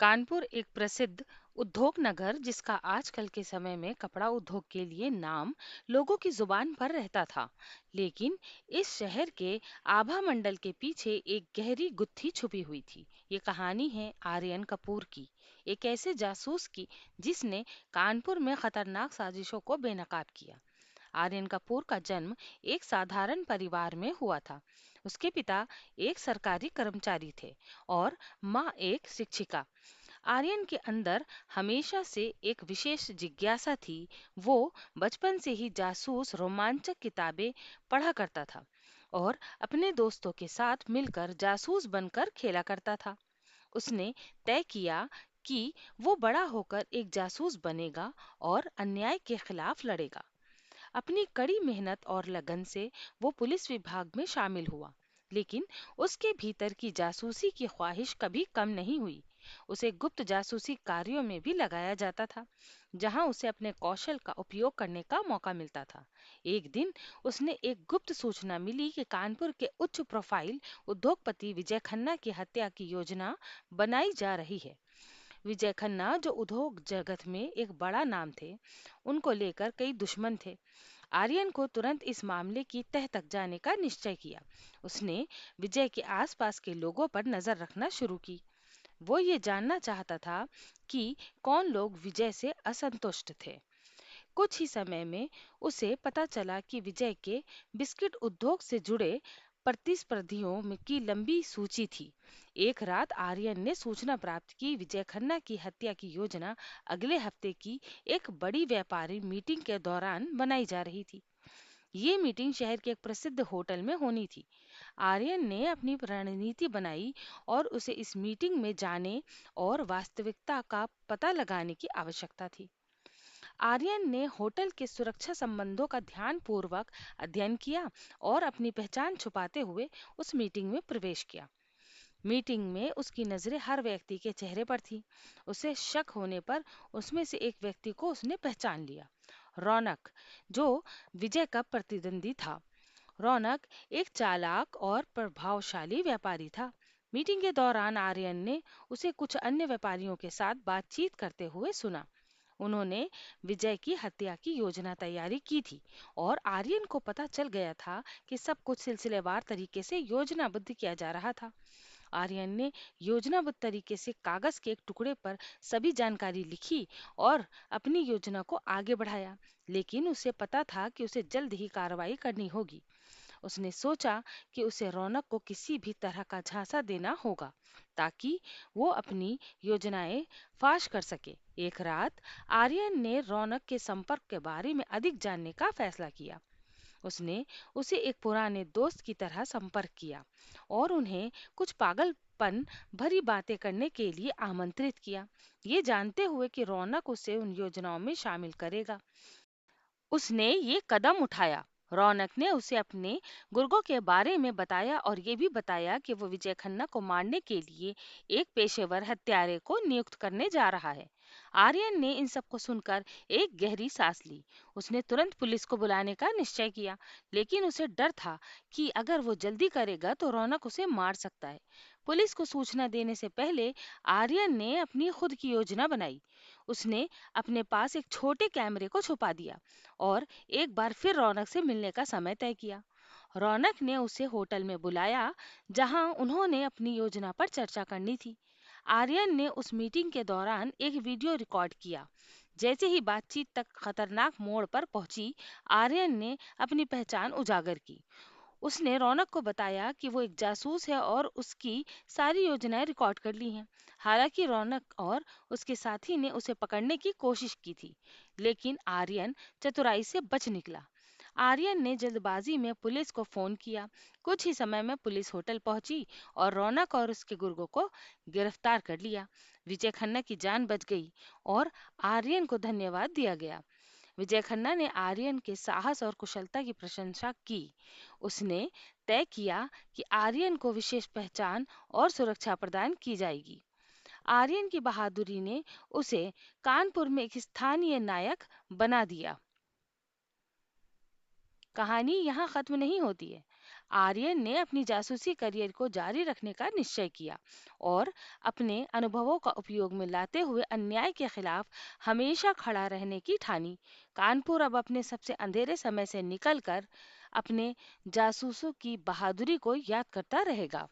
कानपुर एक प्रसिद्ध उद्योग नगर जिसका आजकल के समय में कपड़ा उद्योग के लिए नाम लोगों की जुबान पर रहता था। लेकिन इस शहर के आभा मंडल के पीछे एक गहरी गुत्थी छुपी हुई थी। ये कहानी है आर्यन कपूर की, एक ऐसे जासूस की जिसने कानपुर में खतरनाक साजिशों को बेनकाब किया। आर्यन कपूर का जन्म एक साधारण परिवार में हुआ था। उसके पिता एक सरकारी कर्मचारी थे और माँ एक शिक्षिका। आर्यन के अंदर हमेशा से एक विशेष जिज्ञासा थी। वो बचपन से ही जासूस रोमांचक किताबें पढ़ा करता था और अपने दोस्तों के साथ मिलकर जासूस बनकर खेला करता था। उसने तय किया कि वो बड़ा होकर एक जासूस बनेगा और अन्याय के खिलाफ लड़ेगा। अपनी कड़ी मेहनत और लगन से वो पुलिस विभाग में शामिल हुआ, लेकिन उसके भीतर की जासूसी की ख्वाहिश कभी कम नहीं हुई। उसे गुप्त जासूसी कार्यों में भी लगाया जाता था, जहां उसे अपने कौशल का उपयोग करने का मौका मिलता था। एक दिन उसने एक गुप्त सूचना मिली कि कानपुर के उच्च प्रोफाइल उद्योगपति विजय खन्ना की हत्या की योजना बनाई जा रही है। विजय खन्ना, जो उद्योग जगत में एक बड़ा नाम थे, उनको लेकर कई दुश्मन थे। आर्यन को तुरंत इस मामले की तह तक जाने का निश्चय किया। उसने विजय के आसपास के लोगों पर नजर रखना शुरू की। वो ये जानना चाहता था कि कौन लोग विजय से असंतुष्ट थे। कुछ ही समय में उसे पता चला कि विजय के बिस्किट उद्योग से जुड़े प्रतिस्पर्धियों की लंबी सूची थी। एक रात आर्यन ने सूचना प्राप्त की विजय खन्ना की हत्या की योजना अगले हफ्ते की एक बड़ी व्यापारी मीटिंग के दौरान बनाई जा रही थी। ये मीटिंग शहर के एक प्रसिद्ध होटल में होनी थी। आर्यन ने अपनी रणनीति बनाई और उसे इस मीटिंग में जाने और वास्तविकता का पता लगाने की आवश्यकता थी। आर्यन ने होटल के सुरक्षा संबंधों का ध्यानपूर्वक अध्ययन किया और अपनी पहचान छुपाते हुए उस मीटिंग में प्रवेश किया। मीटिंग में उसकी नजरें हर व्यक्ति के चेहरे पर थी। उसे शक होने पर उसमें से एक व्यक्ति को उसने पहचान लिया, रौनक, जो विजय का प्रतिद्वंदी था। रौनक एक चालाक और प्रभावशाली व्यापारी था। मीटिंग के दौरान आर्यन ने उसे कुछ अन्य व्यापारियों के साथ बातचीत करते हुए सुना। उन्होंने विजय की हत्या की योजना तैयारी की थी और आर्यन को पता चल गया था कि सब कुछ सिलसिलेवार तरीके से योजनाबद्ध किया जा रहा था। आर्यन ने योजनाबद्ध तरीके से कागज के एक टुकड़े पर सभी जानकारी लिखी और अपनी योजना को आगे बढ़ाया। लेकिन उसे पता था कि उसे जल्द ही कार्रवाई करनी होगी। उसने सोचा कि उसे रौनक को किसी भी तरह का झांसा देना होगा ताकि वो अपनी योजनाएं फाश कर सके। एक रात आर्यन ने रौनक के संपर्क के बारे में अधिक जानने का फैसला किया। उसने उसे एक पुराने दोस्त की तरह संपर्क किया और उन्हें कुछ पागलपन भरी बातें करने के लिए आमंत्रित किया, ये जानते हुए कि रौनक उसे उन योजनाओं में शामिल करेगा। उसने ये कदम उठाया। रौनक ने उसे अपने गुर्गों के बारे में बताया और ये भी बताया कि वो विजय खन्ना को मारने के लिए एक पेशेवर हत्यारे को नियुक्त करने जा रहा है। आर्यन ने इन सब को सुनकर एक गहरी सांस ली। उसने तुरंत पुलिस को बुलाने का निश्चय किया, लेकिन उसे डर था कि अगर वो जल्दी करेगा तो रौनक उसे मार सकता है। पुलिस को सूचना देने से पहले आर्यन ने अपनी खुद की योजना बनाई। उसने अपने पास एक छोटे कैमरे को छुपा दिया और एक बार फिर रौनक से मिलने का समय तय किया। रौनक ने उसे होटल में बुलाया, जहां उन्होंने अपनी योजना पर चर्चा करनी थी। आर्यन ने उस मीटिंग के दौरान एक वीडियो रिकॉर्ड किया। जैसे ही बातचीत तक खतरनाक मोड़ पर पहुंची, आर्यन ने अपनी पहचान उजागर की। उसने रौनक को बताया कि वो एक जासूस है और उसकी सारी योजनाएं रिकॉर्ड कर ली हैं। हालांकि रौनक और उसके साथी ने उसे पकड़ने की कोशिश की थी, लेकिन आर्यन चतुराई से बच निकला। आर्यन ने जल्दबाजी में पुलिस को फोन किया। कुछ ही समय में पुलिस होटल पहुंची और रौनक और उसके गुर्गों को गिरफ्तार कर लिया। विजय खन्ना की जान बच गई और आर्यन को धन्यवाद दिया गया। विजय खन्ना ने आर्यन के साहस और कुशलता की प्रशंसा की। उसने तय किया कि आर्यन को विशेष पहचान और सुरक्षा प्रदान की जाएगी। आर्यन की बहादुरी ने उसे कानपुर में एक स्थानीय नायक बना दिया। कहानी यहाँ खत्म नहीं होती है। आर्यन ने अपनी जासूसी करियर को जारी रखने का निश्चय किया और अपने अनुभवों का उपयोग में लाते हुए अन्याय के खिलाफ हमेशा खड़ा रहने की ठानी। कानपुर अब अपने सबसे अंधेरे समय से निकलकर अपने जासूसों की बहादुरी को याद करता रहेगा।